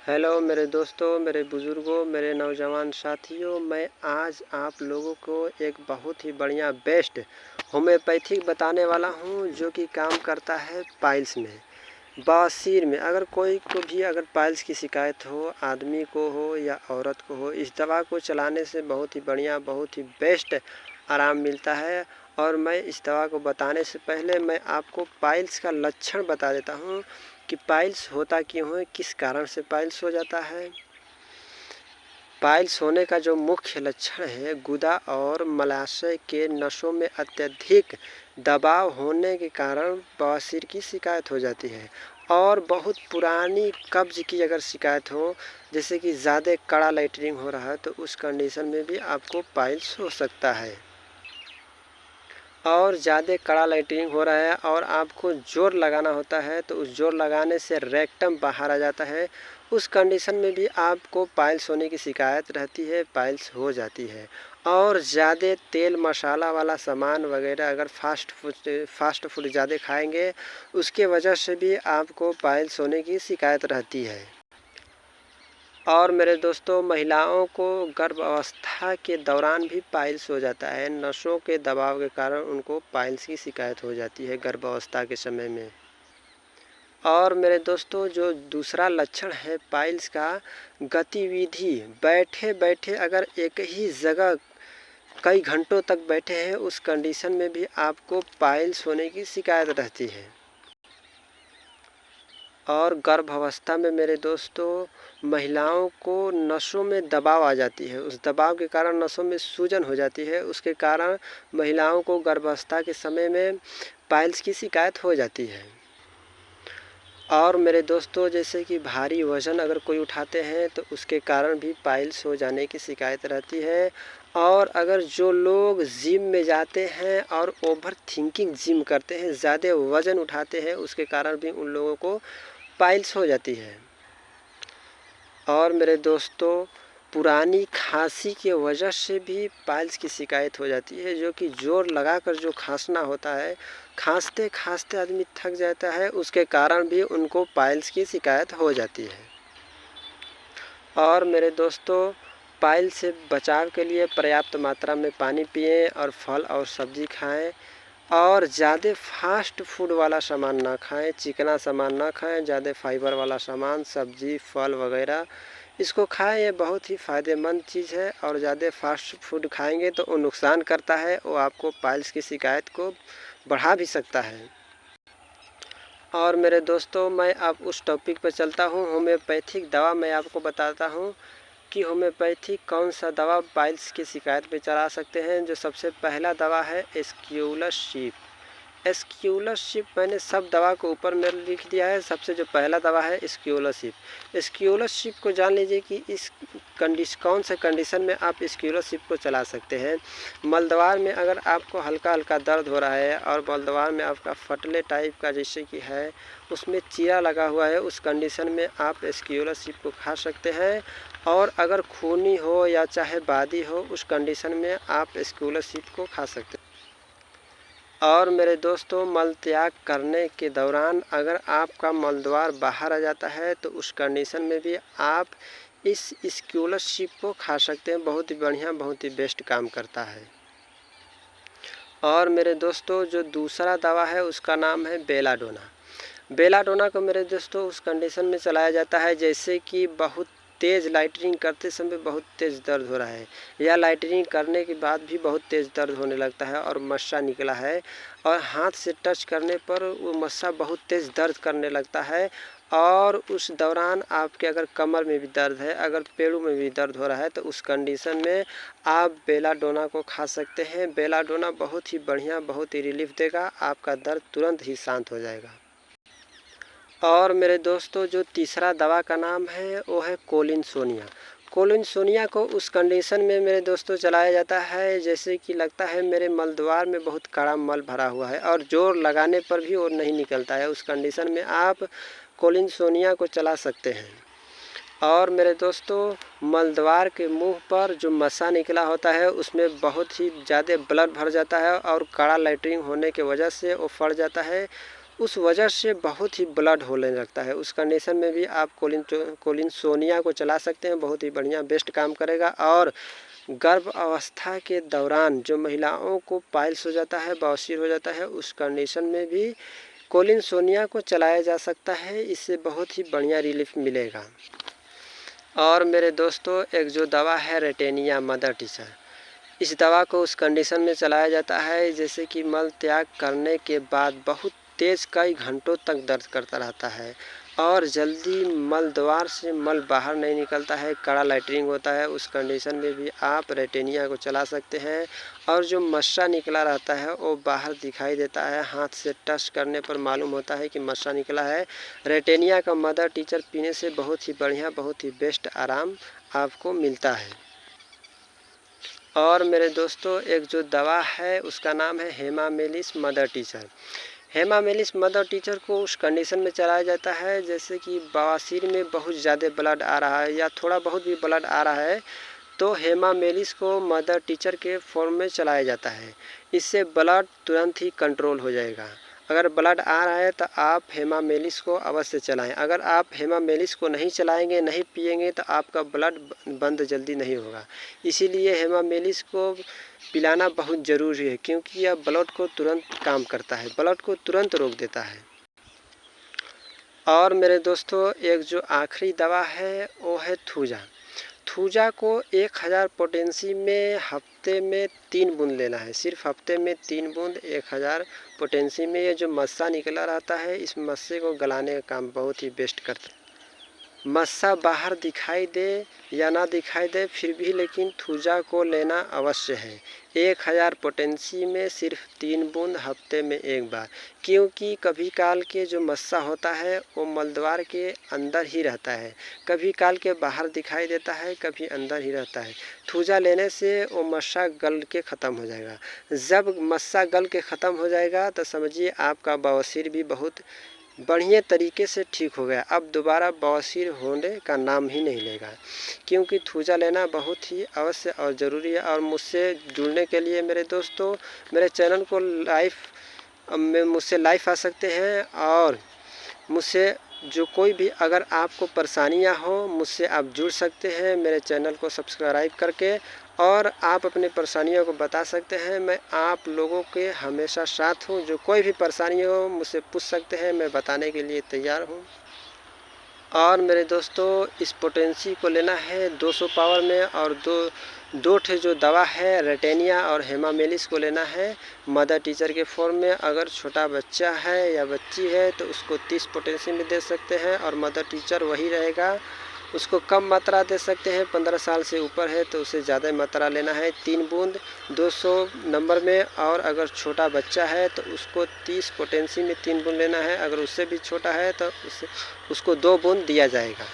Hello मेरे दोस्तों, मेरे बुज़ुर्गों, मेरे नौजवान साथियों, मैं आज आप लोगों को एक बहुत ही बढ़िया बेस्ट होम्योपैथिक बताने वाला हूँ जो कि काम करता है पाइल्स में, बवासीर में। अगर कोई को भी अगर पाइल्स की शिकायत हो, आदमी को हो या औरत को हो, इस दवा को चलाने से बहुत ही बढ़िया, बहुत ही बेस्ट आराम मिलता है। और मैं इस दवा को बताने से पहले मैं आपको पाइल्स का लक्षण बता देता हूँ कि पाइल्स होता क्यों है, किस कारण से पाइल्स हो जाता है। पाइल्स होने का जो मुख्य लक्षण है, गुदा और मलाशय के नसों में अत्यधिक दबाव होने के कारण बवासीर की शिकायत हो जाती है। और बहुत पुरानी कब्ज की अगर शिकायत हो, जैसे कि ज़्यादा कड़ा लैट्रिन हो रहा है, तो उस कंडीशन में भी आपको पाइल्स हो सकता है। और ज़्यादा कड़ा लैट्रिन हो रहा है और आपको जोर लगाना होता है, तो उस जोर लगाने से रेक्टम बाहर आ जाता है, उस कंडीशन में भी आपको पाइल्स होने की शिकायत रहती है, पाइल्स हो जाती है। और ज़्यादा तेल मसाला वाला सामान वगैरह अगर फास्ट फूड ज़्यादा खाएंगे, उसके वजह से भी आपको पाइल्स होने की शिकायत रहती है। और मेरे दोस्तों, महिलाओं को गर्भावस्था के दौरान भी पाइल्स हो जाता है। नसों के दबाव के कारण उनको पाइल्स की शिकायत हो जाती है गर्भावस्था के समय में। और मेरे दोस्तों, जो दूसरा लक्षण है पाइल्स का, गतिविधि, बैठे बैठे अगर एक ही जगह कई घंटों तक बैठे हैं, उस कंडीशन में भी आपको पाइल्स होने की शिकायत रहती है। और गर्भावस्था में मेरे दोस्तों, महिलाओं को नसों में दबाव आ जाती है, उस दबाव के कारण नसों में सूजन हो जाती है, उसके कारण महिलाओं को गर्भावस्था के समय में पाइल्स की शिकायत हो जाती है। और मेरे दोस्तों, जैसे कि भारी वज़न अगर कोई उठाते हैं तो उसके कारण भी पाइल्स हो जाने की शिकायत रहती है। और अगर जो लोग जिम में जाते हैं और ओवर थिंकिंग जिम करते हैं, ज़्यादा वज़न उठाते हैं, उसके कारण भी उन लोगों को पाइल्स हो जाती है। और मेरे दोस्तों, पुरानी खांसी की वजह से भी पाइल्स की शिकायत हो जाती है, जो कि जोर लगाकर जो खांसना होता है, खांसते खांसते आदमी थक जाता है, उसके कारण भी उनको पाइल्स की शिकायत हो जाती है। और मेरे दोस्तों, पाइल्स से बचाव के लिए पर्याप्त मात्रा में पानी पिएं और फल और सब्जी खाएं। और ज़्यादा फास्ट फूड वाला सामान ना खाएं, चिकना सामान ना खाएं, ज़्यादा फाइबर वाला सामान, सब्जी, फल वगैरह इसको खाएं, ये बहुत ही फ़ायदेमंद चीज़ है। और ज़्यादा फास्ट फूड खाएंगे तो वो नुकसान करता है, वो आपको पाइल्स की शिकायत को बढ़ा भी सकता है। और मेरे दोस्तों, मैं अब उस टॉपिक पर चलता हूँ, होम्योपैथिक दवा मैं आपको बताता हूँ कि होम्योपैथिक कौन सा दवा पाइल्स की शिकायत पे चला सकते हैं। जो सबसे पहला दवा है एस्क्यूलरशिप। एस्क्यूलरशिप मैंने सब दवा को ऊपर में लिख दिया है। सबसे जो पहला दवा है एस्क्यूलरशिप। एस्क्यूलरशिप को जान लीजिए कि इस कौन से कंडीशन में आप एस्क्यूलरशिप को चला सकते हैं। मलद्वार में अगर आपको हल्का हल्का दर्द हो रहा है और मलद्वार में आपका फटले टाइप का जैसे कि है, उसमें चीरा लगा हुआ है, उस कंडीशन में आप एस्क्यूलरशिप को खा सकते हैं। और अगर खूनी हो या चाहे बादी हो, उस कंडीशन में आप एस्क्यूलरशिप को खा सकते हैं। और मेरे दोस्तों, मल त्याग करने के दौरान अगर आपका मलद्वार बाहर आ जाता है, तो उस कंडीशन में भी आप इस एस्क्यूलरशिप को खा सकते हैं। बहुत ही बढ़िया, बहुत ही बेस्ट काम करता है। और मेरे दोस्तों, जो दूसरा दवा है उसका नाम है बेलाडोना। बेलाडोना को मेरे दोस्तों उस कंडीशन में चलाया जाता है जैसे कि बहुत तेज़ लाइटनिंग करते समय बहुत तेज़ दर्द हो रहा है, या लाइटनिंग करने के बाद भी बहुत तेज़ दर्द होने लगता है और मस्सा निकला है, और हाथ से टच करने पर वो मस्सा बहुत तेज़ दर्द करने लगता है। और उस दौरान आपके अगर कमर में भी दर्द है, अगर पेड़ों में भी दर्द हो रहा है, तो उस कंडीशन में आप बेलाडोना को खा सकते हैं। बेलाडोना बहुत ही बढ़िया, बहुत ही रिलीफ देगा, आपका दर्द तुरंत ही शांत हो जाएगा। और मेरे दोस्तों, जो तीसरा दवा का नाम है वो है कोलिनसोनिया। कोलिनसोनिया को उस कंडीशन में मेरे दोस्तों चलाया जाता है जैसे कि लगता है मेरे मलद्वार में बहुत कड़ा मल भरा हुआ है और जोर लगाने पर भी वो नहीं निकलता है, उस कंडीशन में आप कोलिनसोनिया को चला सकते हैं। और मेरे दोस्तों, मलद्वार के मुंह पर जो मस्सा निकला होता है उसमें बहुत ही ज़्यादा ब्लड भर जाता है और कड़ा लैट्रिन होने की वजह से वो फट जाता है, उस वजह से बहुत ही ब्लड होने लगता है। उस कंडीशन में भी आप कोलिन सोनिया को चला सकते हैं, बहुत ही बढ़िया बेस्ट काम करेगा। और गर्भ अवस्था के दौरान जो महिलाओं को पाइल्स हो जाता है, बवासीर हो जाता है, उस कंडीशन में भी कोलिन सोनिया को चलाया जा सकता है। इससे बहुत ही बढ़िया रिलीफ मिलेगा। और मेरे दोस्तों, एक जो दवा है रेटेनिया मदर टीचर, इस दवा को उस कंडीशन में चलाया जाता है जैसे कि मल त्याग करने के बाद बहुत तेज़ कई घंटों तक दर्द करता रहता है और जल्दी मल द्वार से मल बाहर नहीं निकलता है, कड़ा लैट्रिन होता है। उस कंडीशन में भी आप रेटेनिया को चला सकते हैं। और जो मस्सा निकला रहता है वो बाहर दिखाई देता है, हाथ से टच करने पर मालूम होता है कि मस्सा निकला है। रेटेनिया का मदर टीचर पीने से बहुत ही बढ़िया, बहुत ही बेस्ट आराम आपको मिलता है। और मेरे दोस्तों, एक जो दवा है उसका नाम है hamamelis mother teacher. Hamamelis mother teacher को उस कंडीशन में चलाया जाता है जैसे कि बवासीर में बहुत ज़्यादा ब्लड आ रहा है या थोड़ा बहुत भी ब्लड आ रहा है, तो हेमामेलिस को मदर टीचर के फॉर्म में चलाया जाता है। इससे ब्लड तुरंत ही कंट्रोल हो जाएगा। अगर ब्लड आ रहा है तो आप हेमामेलिस को अवश्य चलाएं। अगर आप हेमामेलिस को नहीं चलाएंगे, नहीं पिएंगे, तो आपका ब्लड बंद जल्दी नहीं होगा। इसीलिए हेमामेलिस को पिलाना बहुत ज़रूरी है, क्योंकि यह ब्लड को तुरंत काम करता है, ब्लड को तुरंत रोक देता है। और मेरे दोस्तों, एक जो आखिरी दवा है वो है थूजा। थूजा को 1000 पोटेंसी में हफ्ते में 3 बूंद लेना है। सिर्फ हफ्ते में 3 बूंद 1000 पोटेंसी में। ये जो मस्सा निकला रहता है, इस मस्से को गलाने का काम बहुत ही बेस्ट करता है। मस्सा बाहर दिखाई दे या ना दिखाई दे, फिर भी लेकिन थूजा को लेना अवश्य है। 1000 पोटेंसी में सिर्फ 3 बूंद हफ्ते में 1 बार, क्योंकि कभी काल के जो मस्सा होता है वो मलद्वार के अंदर ही रहता है, कभी काल के बाहर दिखाई देता है, कभी अंदर ही रहता है। थूजा लेने से वो मस्सा गल के ख़त्म हो जाएगा। जब मस्सा गल के ख़त्म हो जाएगा तो समझिए आपका बवासीर भी बहुत बढ़िया तरीके से ठीक हो गया। अब दोबारा बवासीर होने का नाम ही नहीं लेगा, क्योंकि थूजा लेना बहुत ही अवश्य और ज़रूरी है। और मुझसे जुड़ने के लिए मेरे दोस्तों, मेरे चैनल को मुझसे लाइव आ सकते हैं। और मुझसे जो कोई भी अगर आपको परेशानियां हो, मुझसे आप जुड़ सकते हैं मेरे चैनल को सब्सक्राइब करके, और आप अपनी परेशानियों को बता सकते हैं। मैं आप लोगों के हमेशा साथ हूं। जो कोई भी परेशानी हो मुझसे पूछ सकते हैं, मैं बताने के लिए तैयार हूं। और मेरे दोस्तों, इस पोटेंसी को लेना है 200 पावर में। और दो ठे जो दवा है रेटेनिया और हेमामेलिस को लेना है मदर टीचर के फॉर्म में। अगर छोटा बच्चा है या बच्ची है तो उसको 30 पोटेंसी में दे सकते हैं, और मदर टीचर वही रहेगा। उसको कम मात्रा दे सकते हैं, 15 साल से ऊपर है तो उसे ज़्यादा मात्रा लेना है, 3 बूंद 200 नंबर में। और अगर छोटा बच्चा है तो उसको 30 पोटेंसी में 3 बूंद लेना है। अगर उससे भी छोटा है तो उसको 2 बूंद दिया जाएगा।